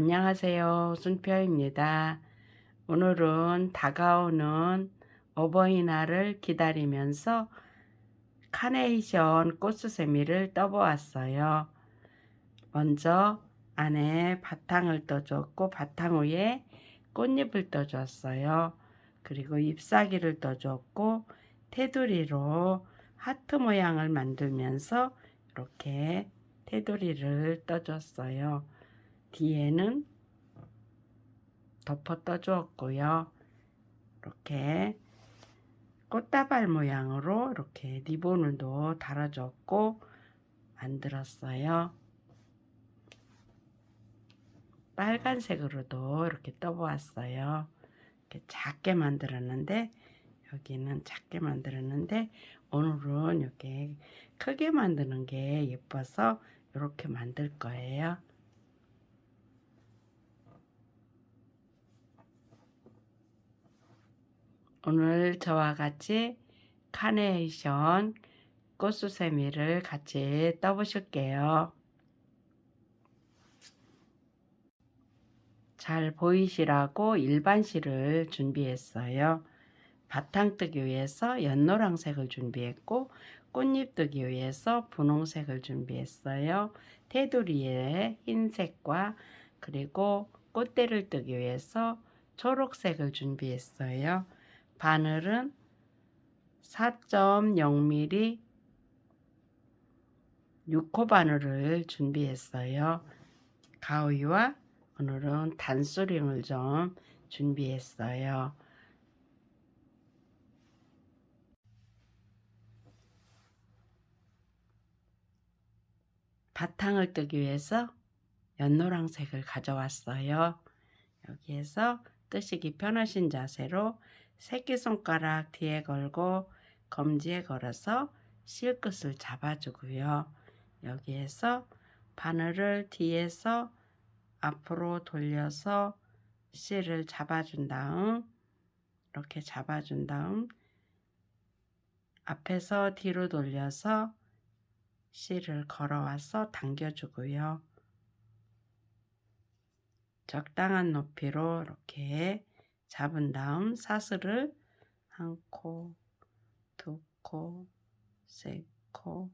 안녕하세요. 순표입니다. 오늘은 다가오는 어버이날을 기다리면서 카네이션 꽃수세미를 떠보았어요. 먼저 안에 바탕을 떠줬고 바탕 위에 꽃잎을 떠줬어요. 그리고 잎사귀를 떠줬고 테두리로 하트 모양을 만들면서 이렇게 테두리를 떠줬어요. 뒤에는 덮어 떠주었고요. 이렇게 꽃다발 모양으로 이렇게 리본을도 달아줬고 만들었어요. 빨간색으로도 이렇게 떠보았어요. 이렇게 작게 만들었는데 여기는 작게 만들었는데 오늘은 이렇게 크게 만드는 게 예뻐서 이렇게 만들 거예요. 오늘 저와 같이 카네이션 꽃수세미를 같이 떠보실게요. 잘 보이시라고 일반 실을 준비했어요. 바탕 뜨기 위해서 연노란색을 준비했고 꽃잎 뜨기 위해서 분홍색을 준비했어요. 테두리에 흰색과 그리고 꽃대를 뜨기 위해서 초록색을 준비했어요. 바늘은 4.0mm 6호 바늘을 준비했어요. 가위와 오늘은 단수링을 좀 준비했어요. 바탕을 뜨기 위해서 연노란색을 가져왔어요. 여기에서 뜨시기 편하신 자세로 새끼손가락 뒤에 걸고 검지에 걸어서 실끝을 잡아주고요. 여기에서 바늘을 뒤에서 앞으로 돌려서 실을 잡아준 다음 이렇게 잡아준 다음 앞에서 뒤로 돌려서 실을 걸어와서 당겨주고요. 적당한 높이로 이렇게 잡은 다음 사슬을 한 코, 두 코, 세 코,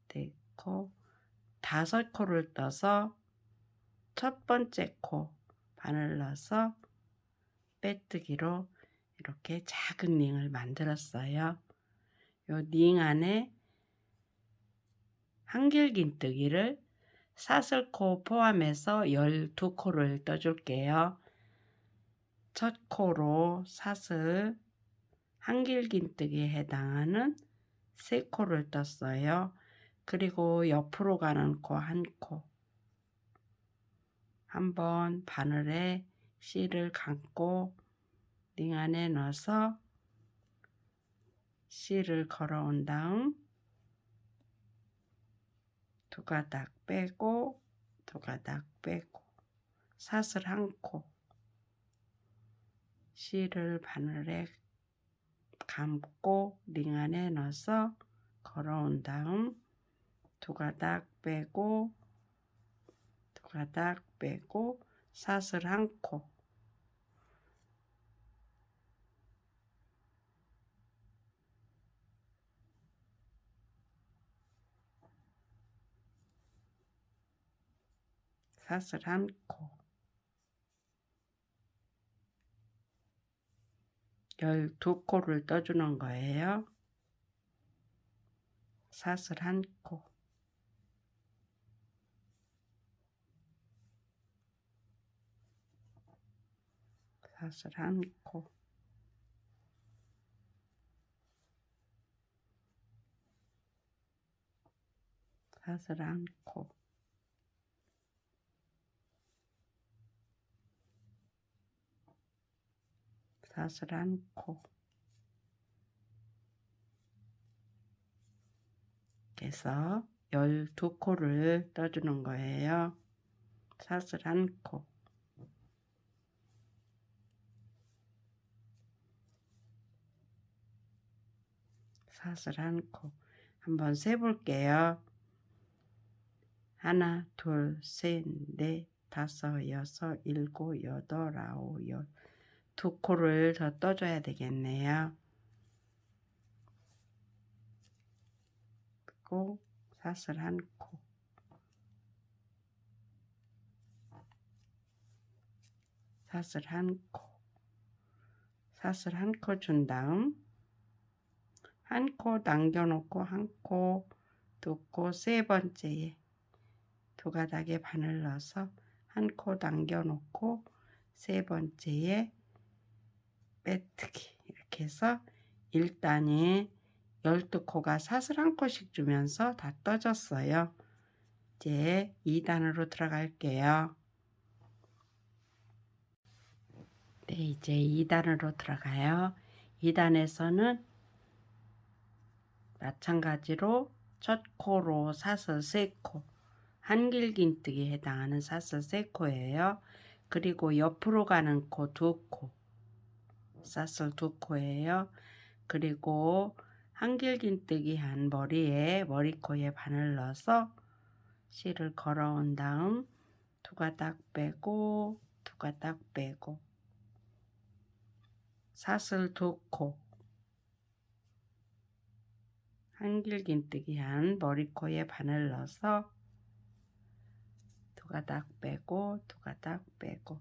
네 코, 5코를 떠서 첫 번째 코 바늘 넣어서 빼뜨기로 이렇게 작은 링을 만들었어요. 요 링 안에 한길긴뜨기를 사슬코 포함해서 12코를 떠줄게요. 첫 코로 사슬 한길긴뜨기에 해당하는 3코를 떴어요. 그리고 옆으로 가는 코 1코. 한번 바늘에 실을 감고 링 안에 넣어서 실을 걸어온 다음 2가닥 빼고 2가닥 빼고 사슬 1코 실을 바늘에 감고 링 안에 넣어서 걸어온 다음 2가닥 빼고 2가닥 빼고 사슬 1코 사슬 1코 12코를 떠주는 거예요. 사슬 1코 사슬 1코 사슬 1코 사슬 1코 그래서 12코를 떠주는 거예요. 사슬 1코 사슬 1코 한번 세볼게요. 하나, 둘, 셋, 넷, 다섯, 여섯, 일곱, 여덟, 아홉, 열. 두 코를 더 떠줘야 되겠네요. 그리고 사슬 한 코. 사슬 한 코. 사슬 한 코 준 다음 한 코 남겨놓고 한 코, 두 코, 세 번째에 두 가닥에 바늘 넣어서 한 코 남겨놓고 세 번째에 빼뜨기 이렇게 해서 1단이 12코가 사슬 한 코씩 주면서 다 떠졌어요. 이제 2단으로 들어갈게요. 네, 이제 2단으로 들어가요. 2단에서는 마찬가지로 첫 코로 사슬 3코, 한길긴뜨기에 해당하는 사슬 3코예요. 그리고 옆으로 가는 코 2코, 사슬 2코예요. 그리고 한길긴뜨기 한 머리에 머리코에 바늘 넣어서 실을 걸어온 다음 두 가닥 빼고 두 가닥 빼고 사슬 2코, 한길긴뜨기 한 머리코에 바늘 넣어서 두 가닥 빼고 두 가닥 빼고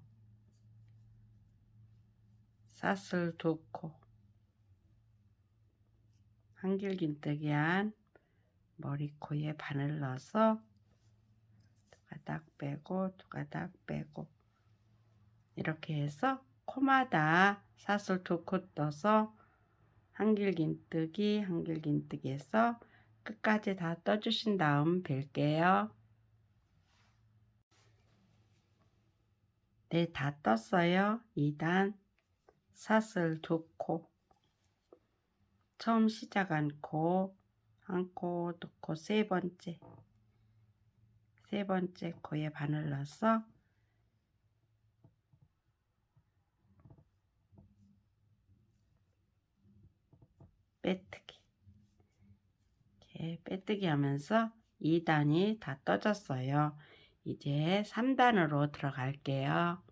사슬 2코, 한길긴뜨기 한 머리코에 바늘 넣어서 두 가닥 빼고 두 가닥 빼고 이렇게 해서 코마다 사슬 2코 떠서 한길긴뜨기 한길긴뜨기에서 끝까지 다 떠주신 다음 벨게요. 네, 다 떴어요. 2단 사슬 2코, 처음 시작한 코, 한 코, 두 코, 세 번째 코에 바늘 넣어서 빼뜨기, 이렇게 빼뜨기 하면서 2단이 다 떠졌어요. 이제 3단으로 들어갈게요.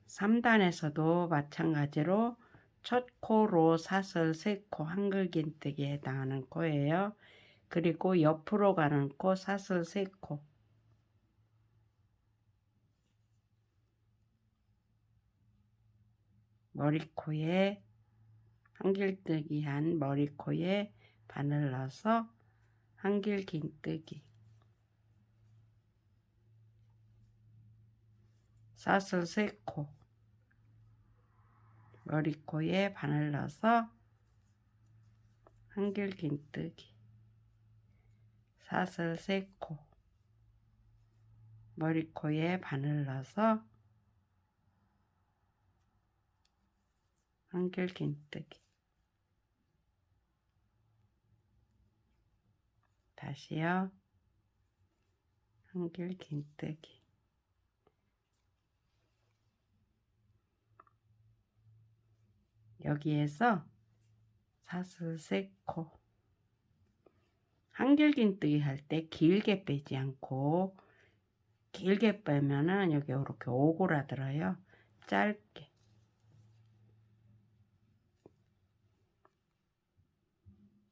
3단에서도 마찬가지로 첫 코로 사슬 3코, 한글긴뜨기에 해당하는 코예요. 그리고 옆으로 가는 코 사슬 3코, 머리코에 한길뜨기 한 머리코에 바늘 넣어서 한길긴뜨기, 사슬 3코, 머리코에 바늘 넣어서 한길긴뜨기, 사슬 3코, 머리코에 바늘 넣어서 한길긴뜨기, 다시요. 한길긴뜨기, 여기에서 사슬 3코, 한길긴뜨기 할 때 길게 빼지 않고 길게 빼면은 여기 이렇게 오그라들어요. 짧게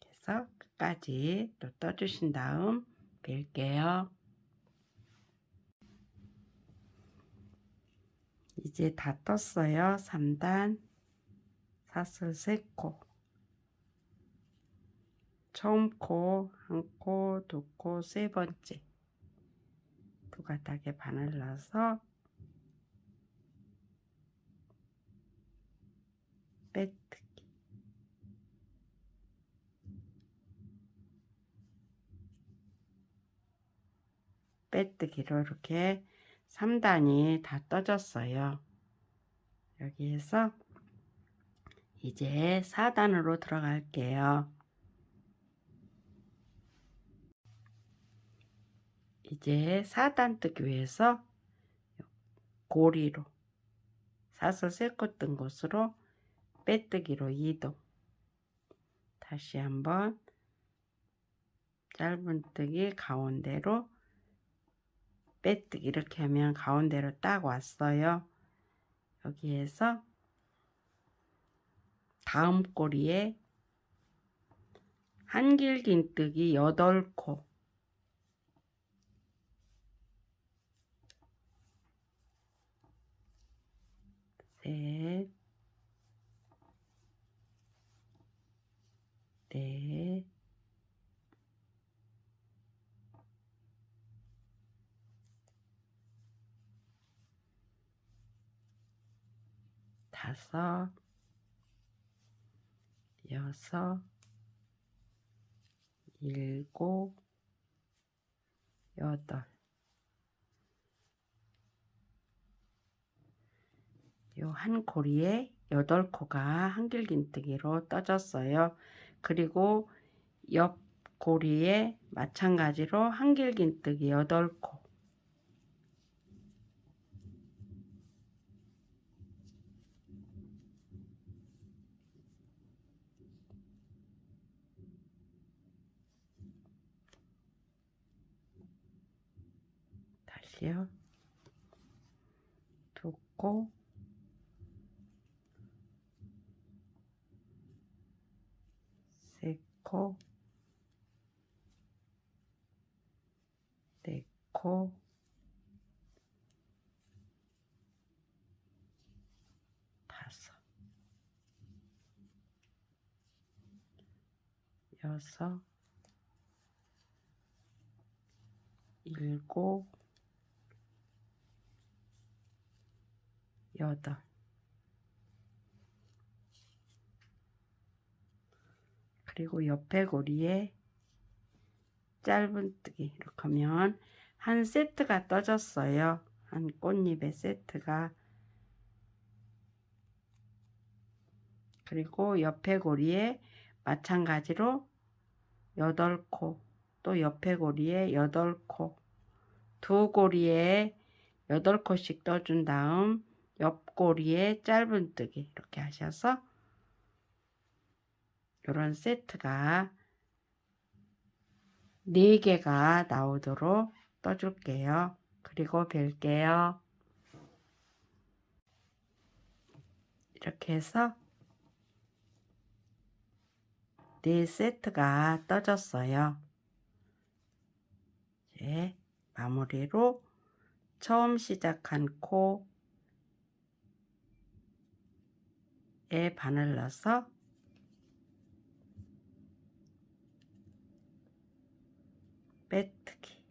해서 끝까지 또 떠주신 다음 뺄게요. 이제 다 떴어요. 3단 사슬 3코, 처음 코, 한 코, 두 코, 세 번째 두 가닥에 바늘 넣어서 빼뜨기, 빼뜨기로 이렇게 3단이 다 떠졌어요. 여기에서 이제 4단으로 들어갈게요. 이제 4단 뜨기 위해서 고리로 사슬 3코 뜬 곳으로 빼뜨기로 이동, 다시 한번 짧은 뜨기 가운데로 빼뜨기 이렇게 하면 가운데로 딱 왔어요. 여기에서 다음 꼬리에 한길긴뜨기 8코, 셋, 넷, 다섯, 여섯, 일곱, 여덟. 요 한 고리에 8코가 한길긴뜨기로 떠졌어요. 그리고 옆 고리에 마찬가지로 한길긴뜨기 8코, 다시요. 2코, 3코, 4코, 5, 6, 7, 8. 그리고 옆에 고리에 짧은뜨기 이렇게 하면 한 세트가 떠졌어요. 한 꽃잎의 세트가. 그리고 옆에 고리에 마찬가지로 8코, 또 옆에 고리에 8코, 두 고리에 8코씩 떠준 다음 옆 고리에 짧은뜨기 이렇게 하셔서 이런 세트가 4개가 나오도록 떠줄게요. 그리고 벨게요. 이렇게 해서 4세트가 떠졌어요. 이제 마무리로 처음 시작한 코에 바늘 넣어서 빼뜨기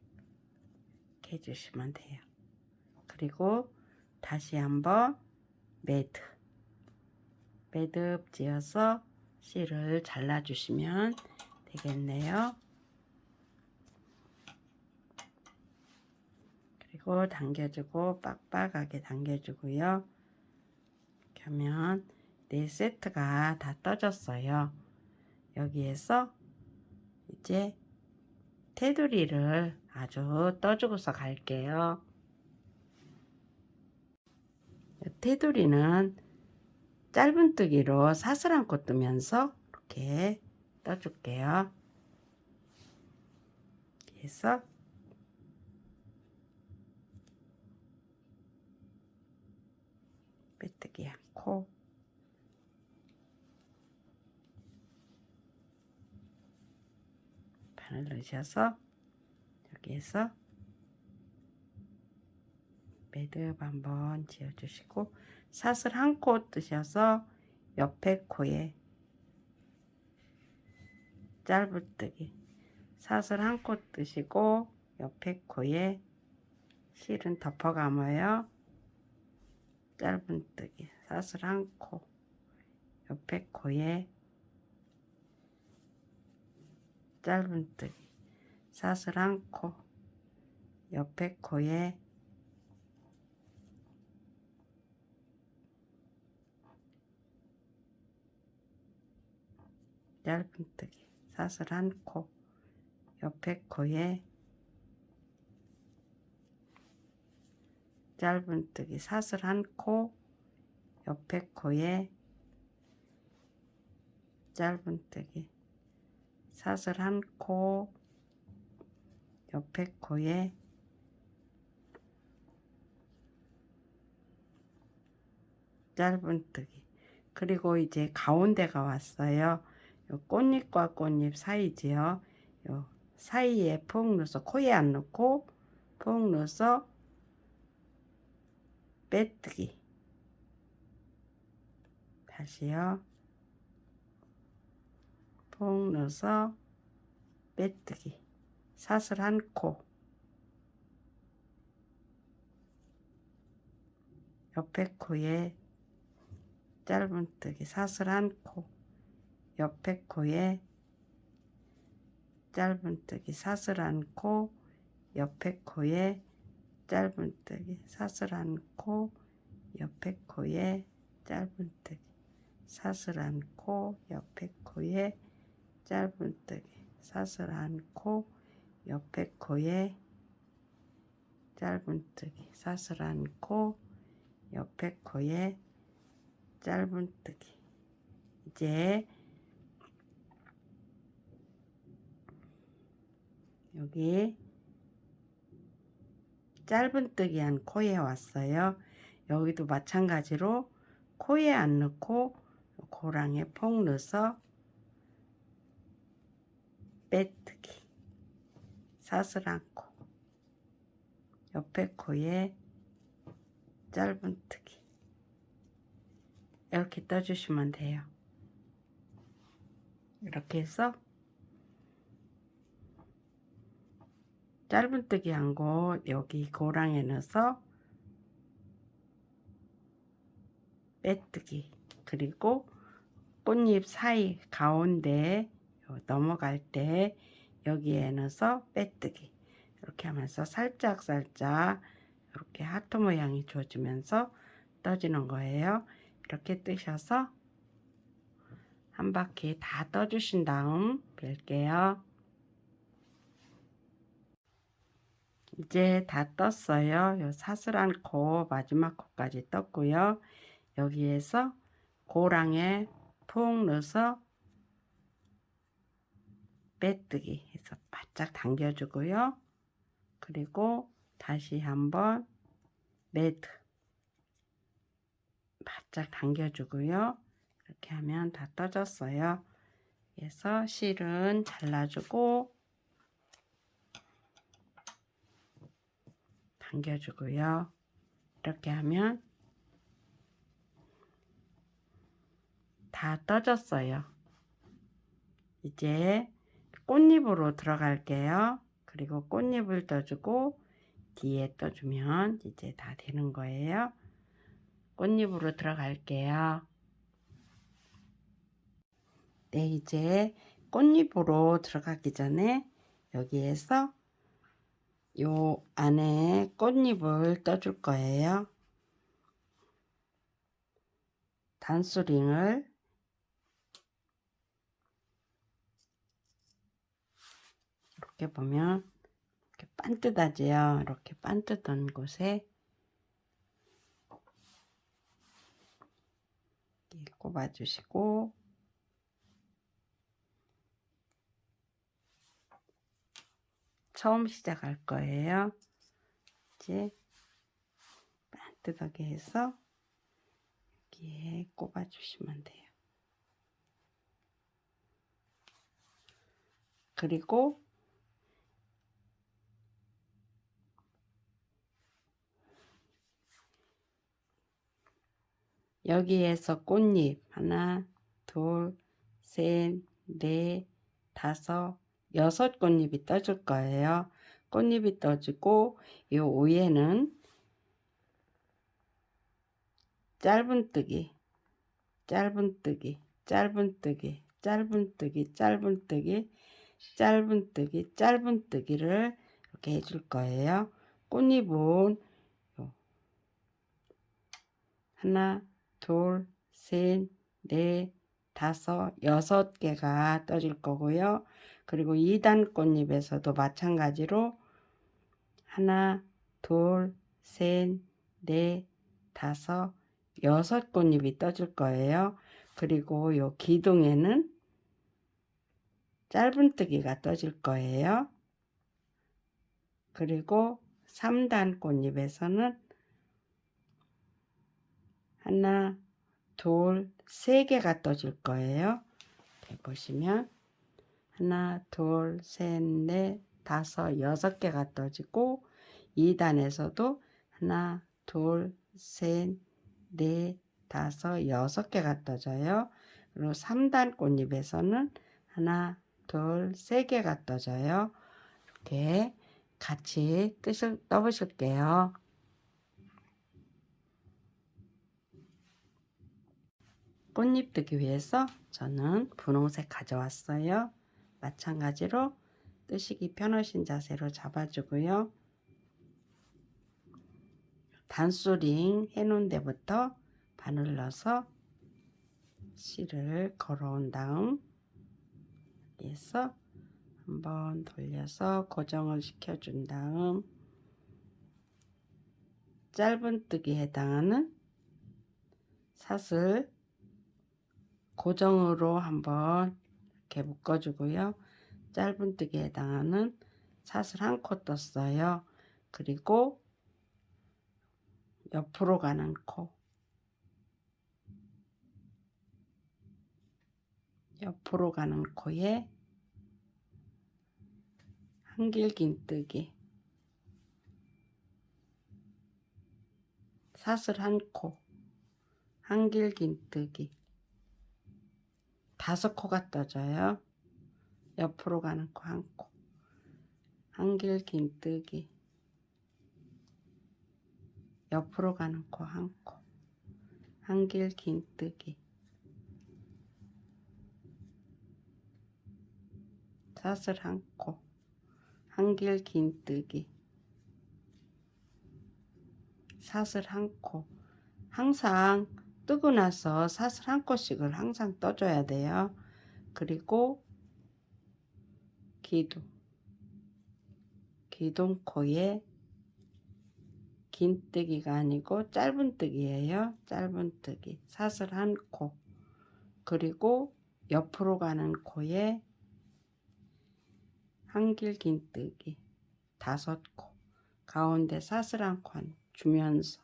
이렇게 해주시면 돼요. 그리고 다시 한번 매듭 지어서 실을 잘라주시면 되겠네요. 그리고 당겨주고 빡빡하게 당겨주고요. 이렇게 하면 4세트가 다 떠졌어요. 여기에서 이제 테두리를 아주 떠주고서 갈게요. 테두리는 짧은뜨기로 사슬함고 뜨면서 이렇게 떠줄게요. 그래서 빼뜨기 않고 바늘 넣으셔서 여기에서 매듭 한번 지어주시고 사슬 한 코 뜨셔서 옆에 코에 짧은뜨기 사슬 한 코 뜨시고 옆에 코에 실은 덮어 감아요. 짧은뜨기 사슬 한 코 옆에 코에 짧은뜨기 사슬 한 코 옆에 코에 짧은뜨기 사슬 한 코 옆에 코에 짧은뜨기 사슬 한 코 옆에 코에 짧은뜨기 사슬 한 코 옆에 코에 짧은뜨기. 그리고 이제 가운데가 왔어요. 요 꽃잎과 꽃잎 사이지요. 요 사이에 푹 넣어서 코에 안 넣고 푹 넣어서 빼뜨기. 다시요. 푹 넣어서 빼뜨기. 사슬 한 코. 옆에 코에 짧은뜨기. 사슬 한 코. 옆에 코에 짧은뜨기. 사슬 한 코. 옆에 코에 짧은뜨기. 사슬 한 코. 옆에 코에 짧은뜨기. 사슬 한 코. 옆에 코에 짧은뜨기. 사슬 한 코. 옆에 코에 짧은뜨기. 사슬 한 코. 옆에 코에 짧은뜨기. 이제 여기 짧은뜨기 한 코에 왔어요. 여기도 마찬가지로 코에 안 넣고 고랑에 푹 넣어서 빼뜨기. 사슬 한 코. 옆에 코에 짧은뜨기. 이렇게 떠주시면 돼요. 이렇게 해서 짧은뜨기 한 곳 여기 고랑에 넣어서 빼뜨기. 그리고 꽃잎 사이 가운데 넘어갈 때 여기에 넣어서 빼뜨기. 이렇게 하면서 살짝 이렇게 하트 모양이 줘주면서 떠주는 거예요. 이렇게 뜨셔서 한 바퀴 다 떠주신 다음 뺄게요. 이제 다 떴어요. 요 사슬한 코 마지막 코까지 떴고요. 여기에서 고랑에 푹 넣어서 빼뜨기 해서 바짝 당겨주고요. 그리고 다시 한번 매드 바짝 당겨주고요. 이렇게 하면 다 떠졌어요. 그래서 실은 잘라주고 당겨주고요. 이렇게 하면 다 떠졌어요. 이제 꽃잎으로 들어갈게요. 그리고 꽃잎을 떠주고 뒤에 떠주면 이제 다 되는 거예요. 꽃잎으로 들어갈게요. 네, 이제 꽃잎으로 들어가기 전에 여기에서 요 안에 꽃잎을 떠줄 거예요. 단수링을 이렇게 보면 이렇게 반듯하지요. 이렇게 반듯한 곳에 이렇게 꼽아주시고 처음 시작할 거예요. 이제 반듯하게 해서 여기에 꼽아주시면 돼요. 그리고 여기에서 꽃잎 하나, 둘, 셋, 넷, 다섯, 여섯 꽃잎이 떠줄 거예요. 꽃잎이 떠지고 이 위에는 짧은뜨기, 짧은뜨기, 짧은뜨기, 짧은뜨기, 짧은뜨기, 짧은뜨기, 짧은뜨기를 이렇게 해줄 거예요. 꽃잎은 하나, 둘, 셋, 넷, 다섯, 여섯 개가 떠질 거고요. 그리고 2단 꽃잎에서도 마찬가지로 하나, 둘, 셋, 넷, 다섯, 여섯 꽃잎이 떠질 거예요. 그리고 요 기둥에는 짧은뜨기가 떠질 거예요. 그리고 3단 꽃잎에서는 하나, 둘, 세 개가 떠질 거예요. 이렇게 보시면 하나, 둘, 셋, 넷, 다섯, 여섯 개가 떠지고 2단에서도 하나, 둘, 셋, 넷, 다섯, 여섯 개가 떠져요. 그리고 3단 꽃잎에서는 하나, 둘, 세 개가 떠져요. 이렇게 같이 떠보실게요. 꽃잎 뜨기 위해서 저는 분홍색 가져왔어요. 마찬가지로 뜨시기 편하신 자세로 잡아주고요. 단수링 해놓은 데부터 바늘 넣어서 실을 걸어온 다음 여기에서 한번 돌려서 고정을 시켜준 다음 짧은 뜨기에 해당하는 사슬 고정으로 한번 이렇게 묶어주고요. 짧은 뜨기에 해당하는 사슬 한 코 떴어요. 그리고 옆으로 가는 코, 옆으로 가는 코에 한길긴뜨기, 사슬 한 코, 한길긴뜨기, 5코가 떠져요. 옆으로 가는 코 한 코, 한길긴뜨기, 옆으로 가는 코 한 코, 한길긴뜨기, 사슬 한 코, 한길긴뜨기, 사슬 한 코. 항상 뜨고 나서 사슬 한 코씩을 항상 떠줘야 돼요. 그리고 기둥코에 긴 뜨기가 아니고 짧은 뜨기예요. 짧은 뜨기 사슬 한 코, 그리고 옆으로 가는 코에 한길긴뜨기 5코, 가운데 사슬 한 코 주면서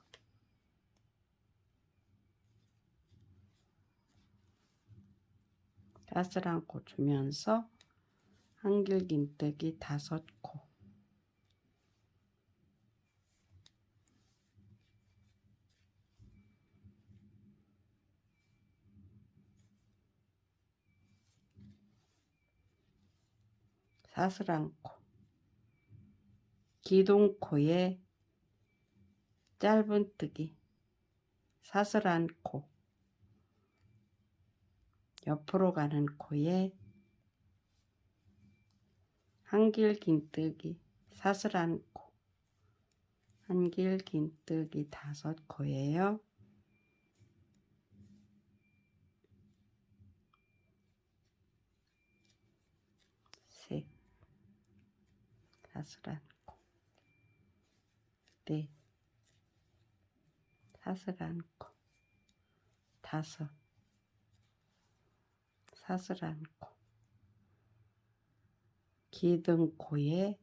사슬 한 코 주면서 한길긴뜨기 5코, 사슬 한 코, 기둥코에 짧은 뜨기 사슬 한 코, 옆으로 가는 코에 한길긴뜨기 사슬 한 코, 한길긴뜨기 5코예요. 셋, 사슬 한 코, 넷, 사슬 한 코, 5, 사슬 한 코, 기둥코에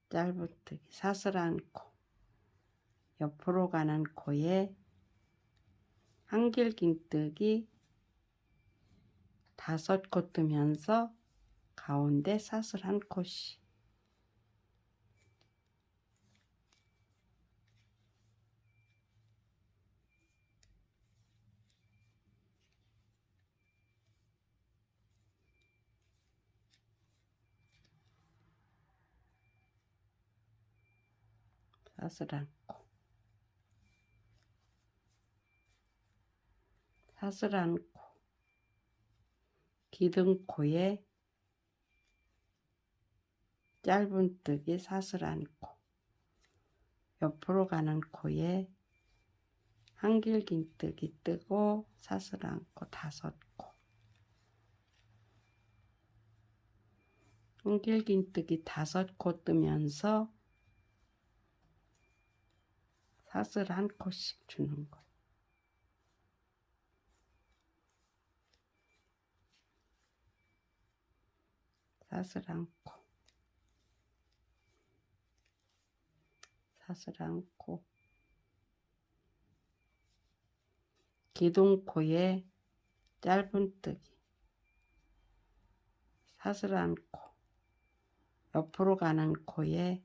짧은 뜨기 사슬 한 코, 옆으로 가는 코에 한길긴뜨기 5코 뜨면서 가운데 사슬 한 코씩, 사슬 한 코, 사슬 한 코, 기둥코에 짧은 뜨기 사슬 한 코, 옆으로 가는 코에 한길긴뜨기 뜨고 사슬 한 코 5코, 한길긴뜨기 5코 뜨면서 사슬 한 코씩 주는 거. 사슬 한 코, 사슬한 코, 기둥코에 짧은뜨기, 사슬한 코, 옆으로 가는 코에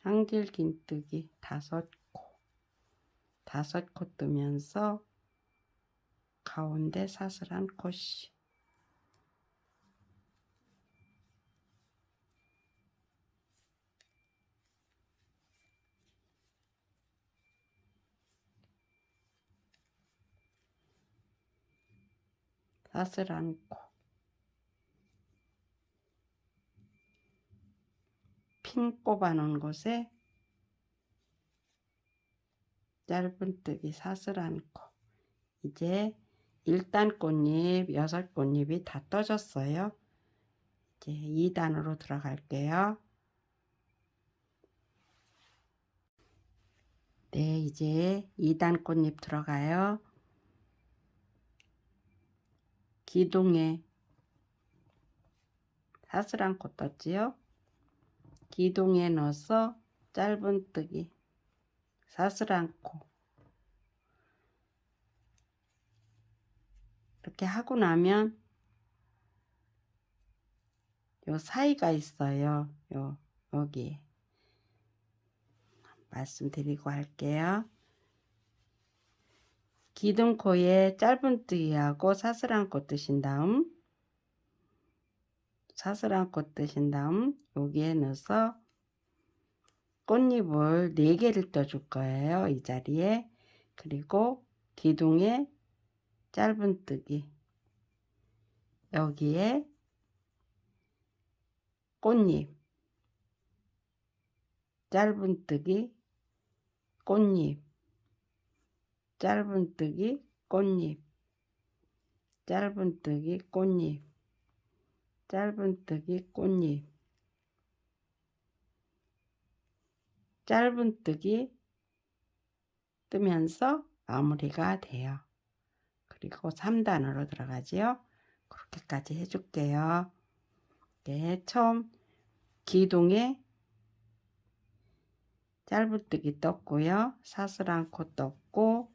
한길긴뜨기 5코, 5코 뜨면서 가운데 사슬한 코씨, 사슬한 코, 핀 꼽아 놓은 곳에 짧은뜨기, 사슬한 코. 이제 1단 꽃잎 6꽃잎이 다 떠졌어요. 이제 2단으로 들어갈게요. 네, 이제 2단 꽃잎 들어가요. 기둥에 사슬한 코 떴지요. 기둥에 넣어서 짧은뜨기, 사슬한 코. 이렇게 하고 나면 요 사이가 있어요. 여기 말씀드리고 할게요. 기둥코에 짧은뜨기하고 사슬한 코 뜨신 다음 여기에 넣어서 꽃잎을 4개를 떠줄 거예요. 이 자리에. 그리고 기둥에 짧은뜨기, 여기에 꽃잎, 짧은뜨기, 꽃잎, 짧은뜨기, 꽃잎, 짧은뜨기, 꽃잎, 짧은뜨기, 꽃잎, 짧은뜨기 뜨면서 마무리가 돼요. 그리고 3단으로 들어가지요. 그렇게까지 해줄게요. 네, 처음 기둥에 짧은뜨기 떴고요. 사슬한 코 떴고,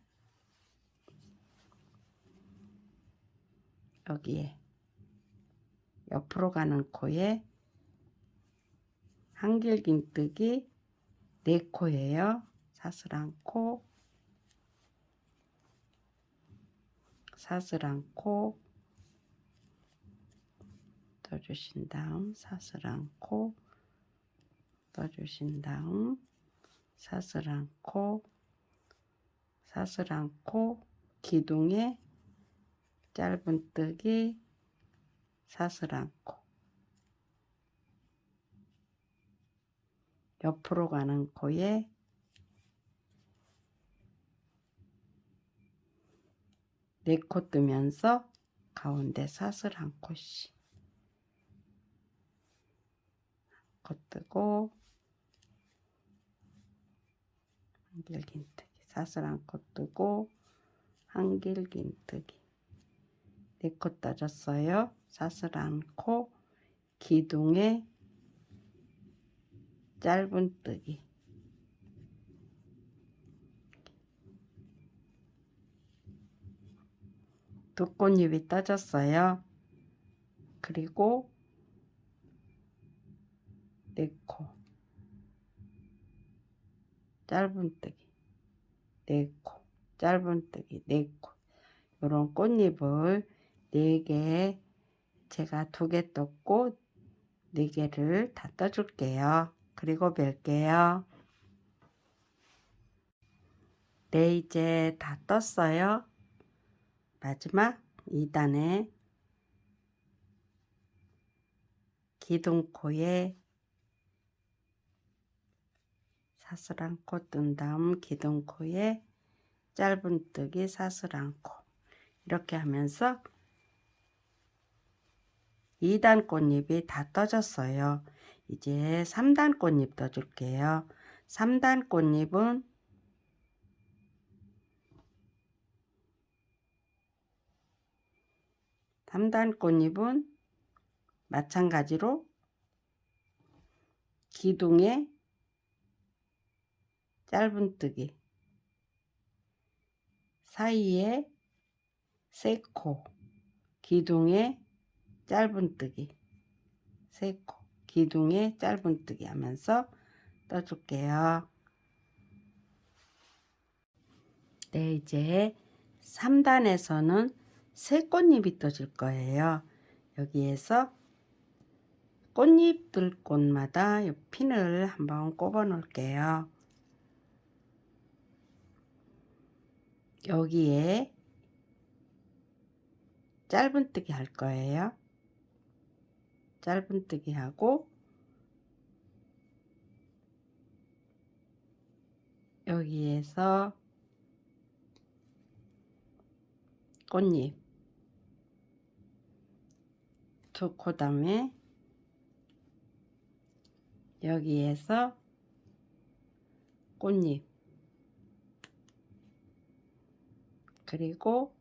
여기에 옆으로 가는 코에 한길긴뜨기 4코예요. 사슬한 코, 사슬한 코 떠주신 다음 사슬한 코 떠주신 다음 사슬한 코, 사슬한 코, 기둥에 짧은뜨기, 사슬한 코, 옆으로 가는 코에 네 코 뜨면서 가운데 사슬한 코씩 코 뜨고 한길긴뜨기, 사슬한 코 뜨고 한길긴뜨기 4코 떠졌어요. 사슬한 코, 기둥에 짧은뜨기, 두 꽃잎이 떠졌어요. 그리고 4코 짧은뜨기, 4코 짧은뜨기, 4코. 이런 꽃잎을 4개, 제가 2개 떴고 4개를 다 떠줄게요. 그리고 뵐게요. 네, 이제 다 떴어요. 마지막 2단에 기둥코에 사슬한 코 뜬 다음 기둥코에 짧은뜨기, 사슬한 코. 이렇게 하면서 2단 꽃잎이 다 떠졌어요. 이제 3단 꽃잎 떠줄게요. 3단 꽃잎은 마찬가지로 기둥에 짧은뜨기 사이에 세코 기둥에 짧은뜨기 세코 기둥에 짧은뜨기 하면서 떠줄게요. 네, 이제 3단에서는 새 꽃잎이 떠질 거예요. 여기에서 꽃잎들 곳마다 이 핀을 한번 꼽아 놓을게요. 여기에 짧은뜨기 할 거예요. 짧은뜨기 하고 여기에서 꽃잎 그 다음에 여기에서 꽃잎 그리고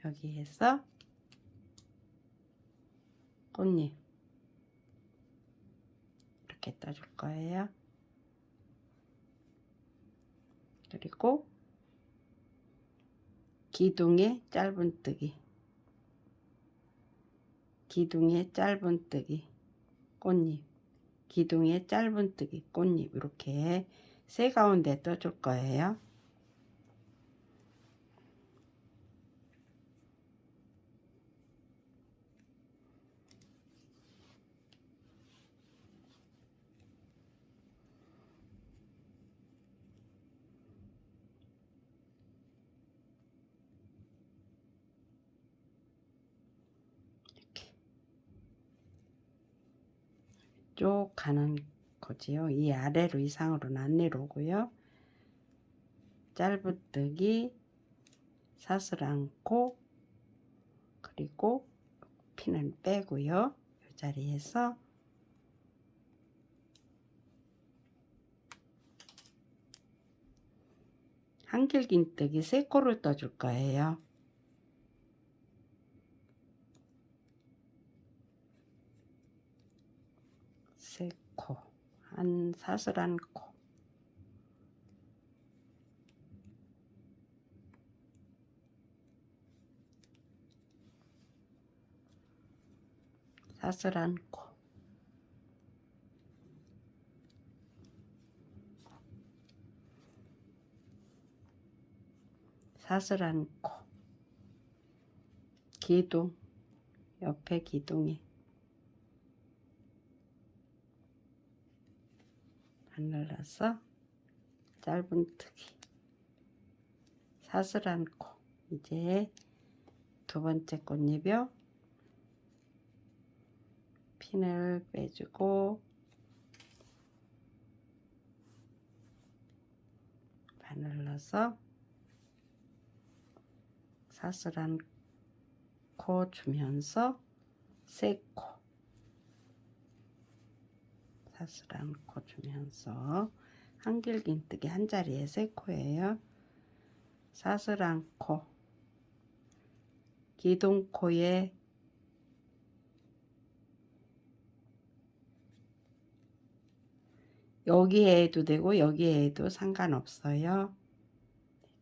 여기에서 꽃잎 이렇게 떠줄 거예요. 그리고 기둥에 짧은뜨기 기둥에 짧은뜨기 꽃잎 기둥에 짧은뜨기 꽃잎 이렇게 세 가운데 떠줄 거예요. 쭉 가는 거지요. 이 아래로 이상으로는 안 내려오고요. 짧은뜨기 사슬 않고 그리고 핀은 빼고요. 이 자리에서 한길긴뜨기 3코를 떠줄 거예요. 세 코, 한 사슬 한 코, 사슬 한 코, 사슬 한 코, 기둥 옆에 기둥에 바늘러서 짧은뜨기 사슬 한 코. 이제 두 번째 꽃잎이요. 핀을 빼주고 바늘러서 사슬 한 코 주면서 세 코 사슬 한 코 주면서 한길긴뜨기 한 자리에 세 코예요. 사슬 한 코 기둥코에 여기에 해도 되고 여기에 해도 상관없어요.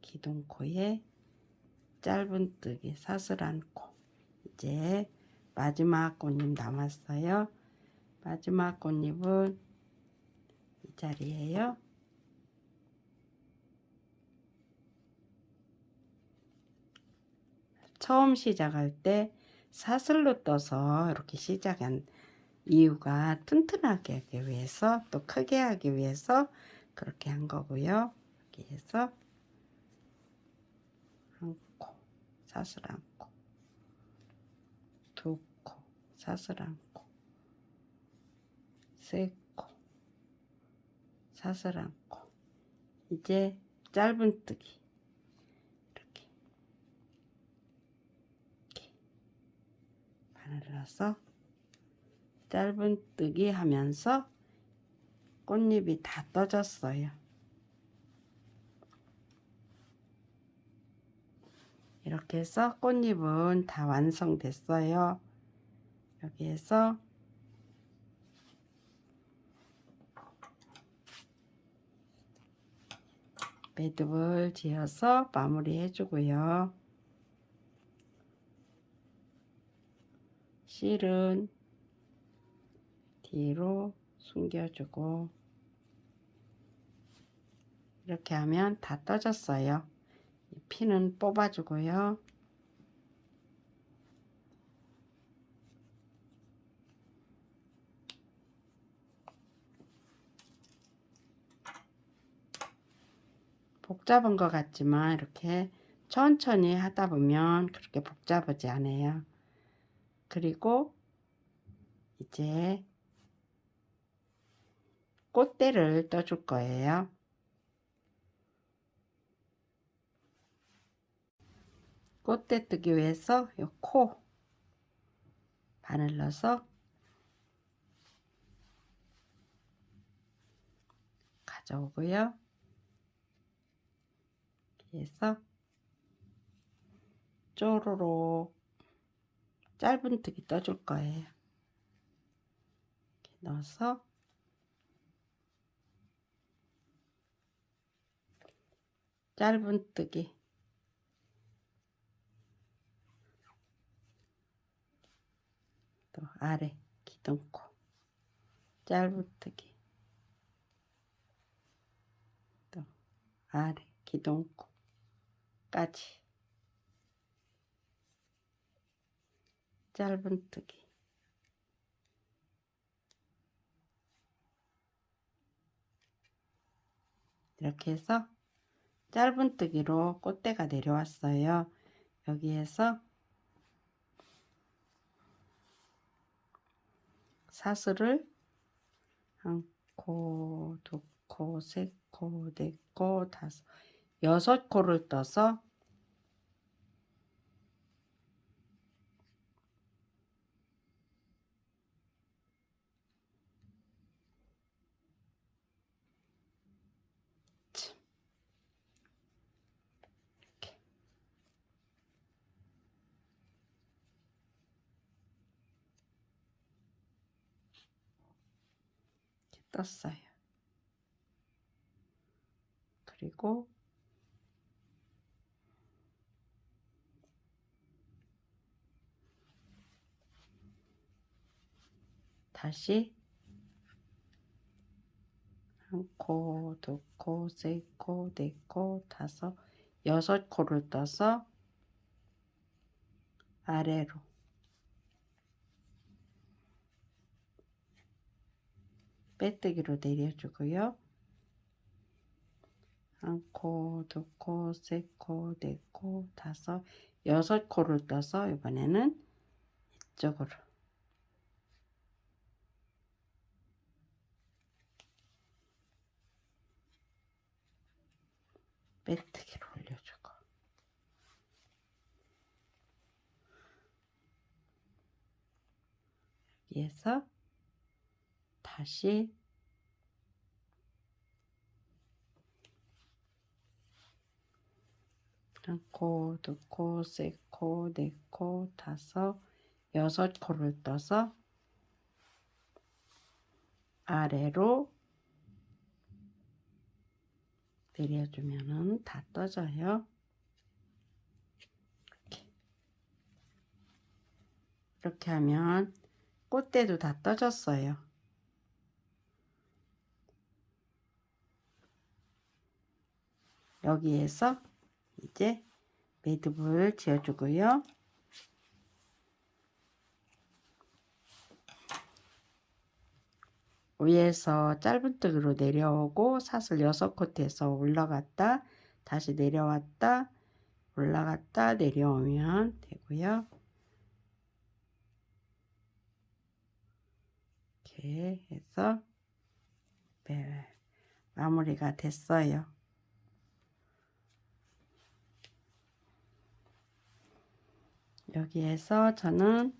기둥코에 짧은뜨기 사슬 한 코. 이제 마지막 꽃잎 남았어요. 마지막 꽃잎은 이 자리에요. 처음 시작할 때 사슬로 떠서 이렇게 시작한 이유가 튼튼하게 하기 위해서 또 크게 하기 위해서 그렇게 한 거고요. 이렇게 해서 한 코, 사슬 한 코, 두 코, 사슬 한 코, 세 코, 사슬 한 코. 이제 짧은뜨기 이렇게 바늘러서 짧은뜨기 하면서 꽃잎이 다 떠졌어요. 이렇게 해서 꽃잎은 다 완성됐어요. 여기에서 매듭을 지어서 마무리 해주고요. 실은 뒤로 숨겨주고 이렇게 하면 다 떠졌어요. 피는 뽑아주고요. 복잡한 것 같지만 이렇게 천천히 하다 보면 그렇게 복잡하지 않아요. 그리고 이제 꽃대를 떠줄 거예요. 꽃대 뜨기 위해서 이 코 바늘 넣어서 가져오고요. 그래서 쪼로록 짧은뜨기 떠줄 거예요. 이렇게 넣어서 짧은뜨기 또 아래 기둥코 짧은뜨기 또 아래 기둥코까지 짧은뜨기 이렇게 해서 짧은뜨기로 꽃대가 내려왔어요. 여기에서 사슬을 한 코, 두 코, 세 코, 네 코, 다섯, 여섯 코를 떠서 이렇게 떴어요. 그리고 다시 한 코, 두 코, 세 코, 네 코, 다섯, 여섯 코를 떠서 아래로 빼뜨기로 내려주고요. 한 코, 두 코, 세 코, 네 코, 다섯, 여섯 코를 떠서 이번에는 이쪽으로 빼뜨기로 올려주고 여기에서 다시 한 코, 두 코, 세 코, 네 코, 다섯, 여섯 코를 떠서 아래로 내려주면은 다 떠져요. 이렇게 하면 꽃대도 다 떠졌어요. 여기에서 이제 매듭을 지어주고요. 위에서 짧은뜨기로 내려오고 사슬 6코트에서 올라갔다 다시 내려왔다 올라갔다 내려오면 되고요. 이렇게 해서 마무리가 됐어요. 여기에서 저는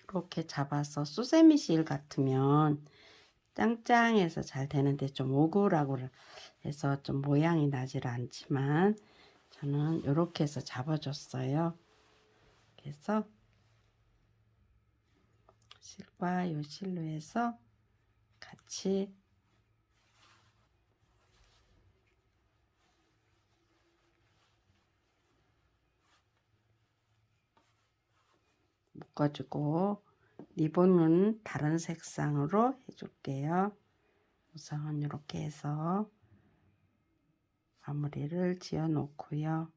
이렇게 잡아서 수세미 실 같으면 짱짱해서 잘 되는데 좀 오글오글 해서 좀 모양이 나질 않지만 저는 이렇게 해서 잡아줬어요. 그래서 실과 요 실로 해서 같이 묶어주고 리본은 다른 색상으로 해줄게요. 우선 이렇게 해서 마무리를 지어 놓고요.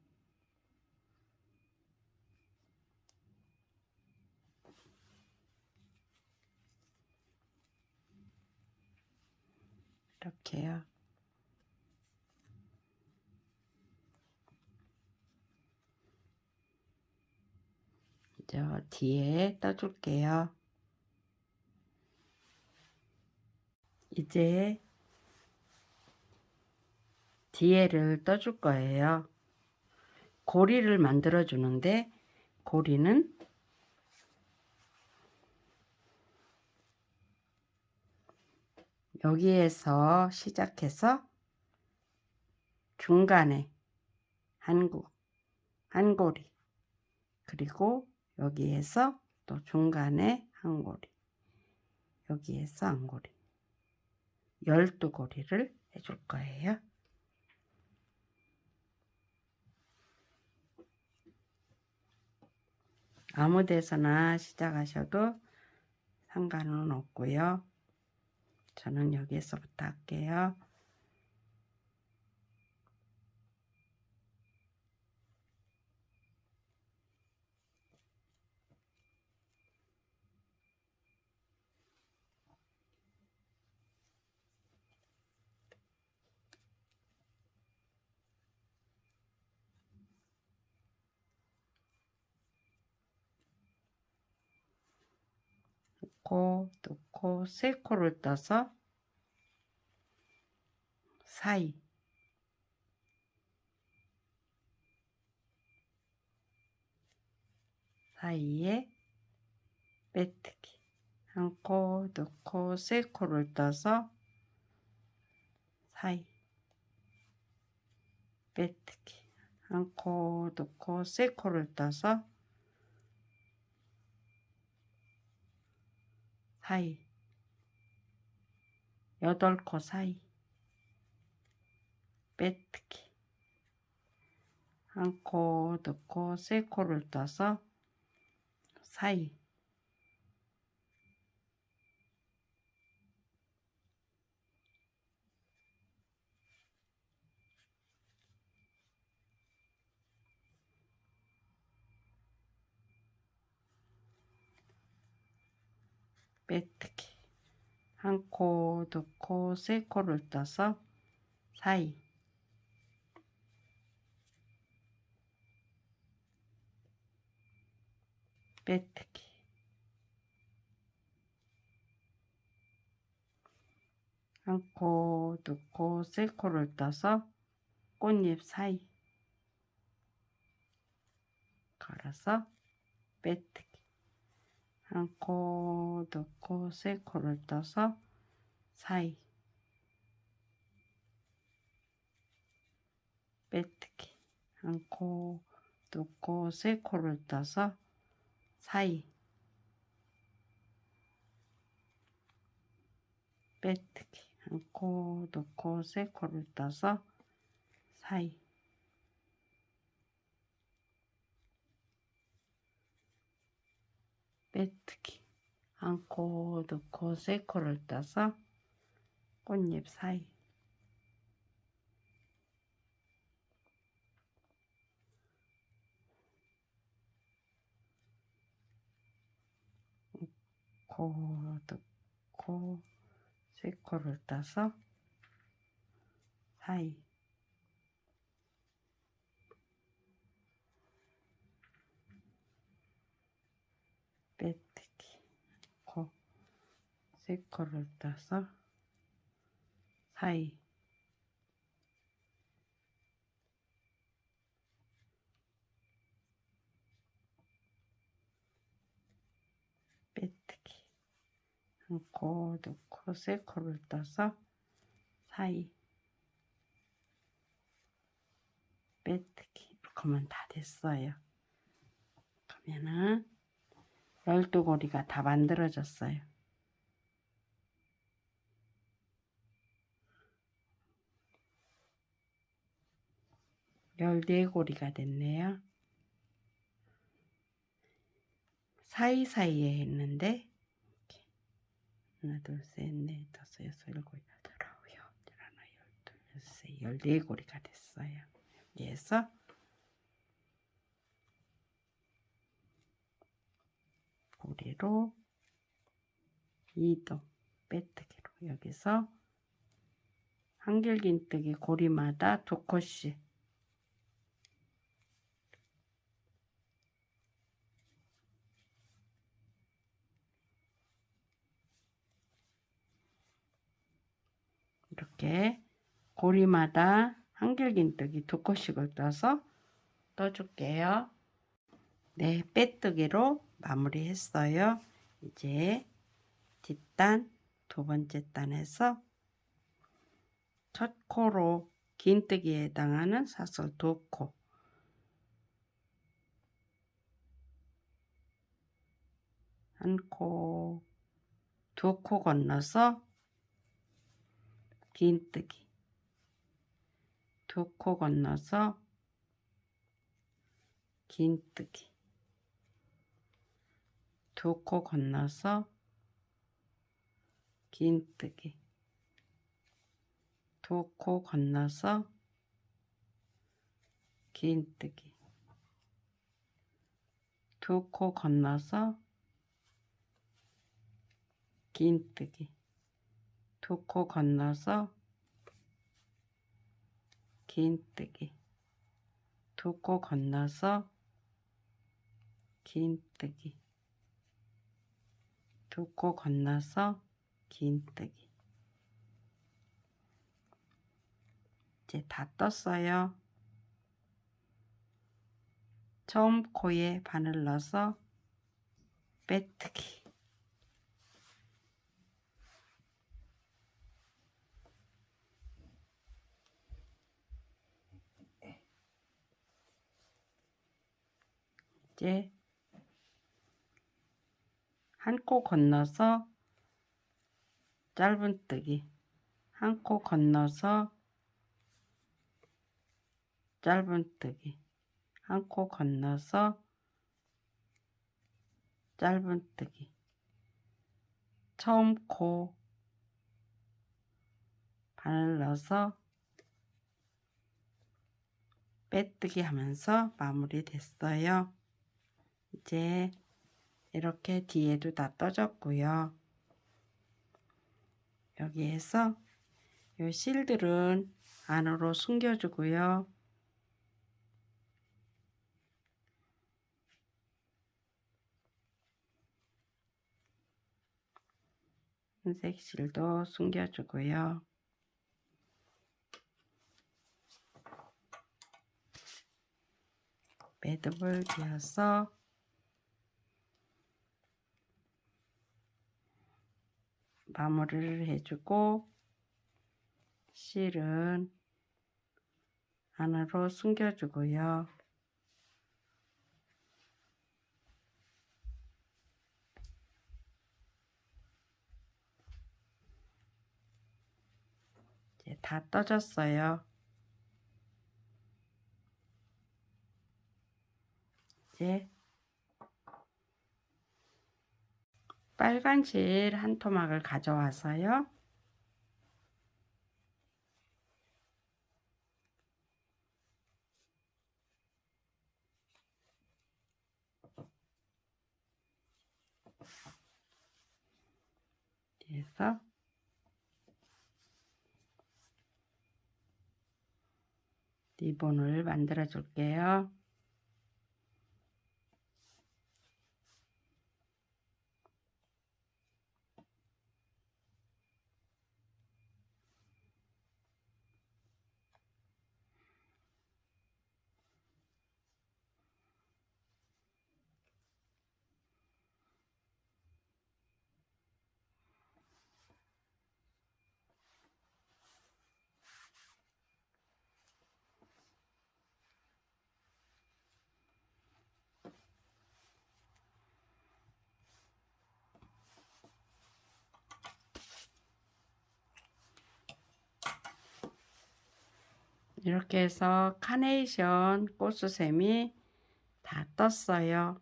이렇게요. 저 뒤에 떠줄게요. 이제 뒤에를 떠줄 거예요. 고리를 만들어 주는데 고리는 여기에서 시작해서 중간에 한 고리, 그리고 여기에서 또 중간에 한 고리, 여기에서 한 고리, 12고리를 해줄 거예요. 아무 데서나 시작하셔도 상관은 없고요. 저는 여기에서부터 할게요. 넣고 3코를 떠서 사이에 빼뜨기, 한 코 넣고 3코를 떠서 사이 빼뜨기, 한 코 넣고 3코를 떠서 사이, 8코 사이 빼뜨기, 한 코 넣고 3코를 떠서 사이, 빼뜨기, 한 코 넣고 3코를 떠서 사이, 빼뜨기, 한 코 넣고 3코를 떠서 꽃잎 사이 걸어서 빼뜨기, 한 코 넣고 3코를 떠서 사이 빼뜨기, 한 코 넣고 3코를 떠서 사이 빼뜨기, 한 코 넣고 3코를 떠서 사이 빼뜨기, 한 코 넣고 3코를 떠서 꽃잎 사이 코 넣고 3코를 떠서 사이 빼뜨기, 코 3코를 떠서 사이 빼뜨기, 한 코 넣고 세 코를 떠서 사이 빼뜨기 이렇게 하면 다 됐어요. 그러면은 12고리가 다 만들어졌어요. 14고리가 됐네요. 사이사이에 했는데 이렇게 하나 둘셋넷 다섯 여섯 일곱 여덟 아홉 열 하나 열둘 열세 14고리가 됐어요. 여기에서 고리로 이동 빼뜨기로 여기서 한길긴뜨기 고리마다 2코씩 이렇게 고리마다 한길긴뜨기 2코씩을 떠서 떠줄게요. 네, 빼뜨기로 마무리했어요. 이제 뒷단 두 번째 단에서 첫 코로 긴뜨기에 해당하는 사슬 2코 한 코, 2코 건너서 긴뜨기 2코 건너서 긴뜨기 2코 건너서 긴뜨기 2코 건너서 긴뜨기 2코 건너서 긴뜨기 2코 건너서 긴뜨기 2코 건너서 긴뜨기 2코 건너서 긴뜨기 이제 다 떴어요. 처음 코에 바늘 넣어서 빼뜨기 이제 한 코 건너서 짧은뜨기 한 코 건너서 짧은뜨기 한 코 건너서 짧은뜨기 처음 코 바늘 넣어서 빼뜨기 하면서 마무리 됐어요. 이제 이렇게 뒤에도 다 떠졌고요. 여기에서 이 실들은 안으로 숨겨주고요. 흰색 실도 숨겨주고요. 매듭을 비어서 마무리를 해주고 실은 안으로 숨겨주고요. 이제 다 떠졌어요. 이제 빨간 실 한 토막을 가져와서요. 그래서 리본을 만들어 줄게요. 이렇게 해서 카네이션 꽃수세미 다 떴어요.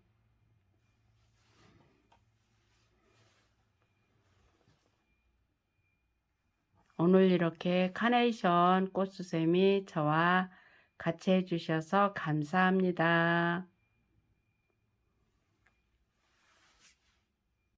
오늘 이렇게 카네이션 꽃수세미 저와 같이 해주셔서 감사합니다.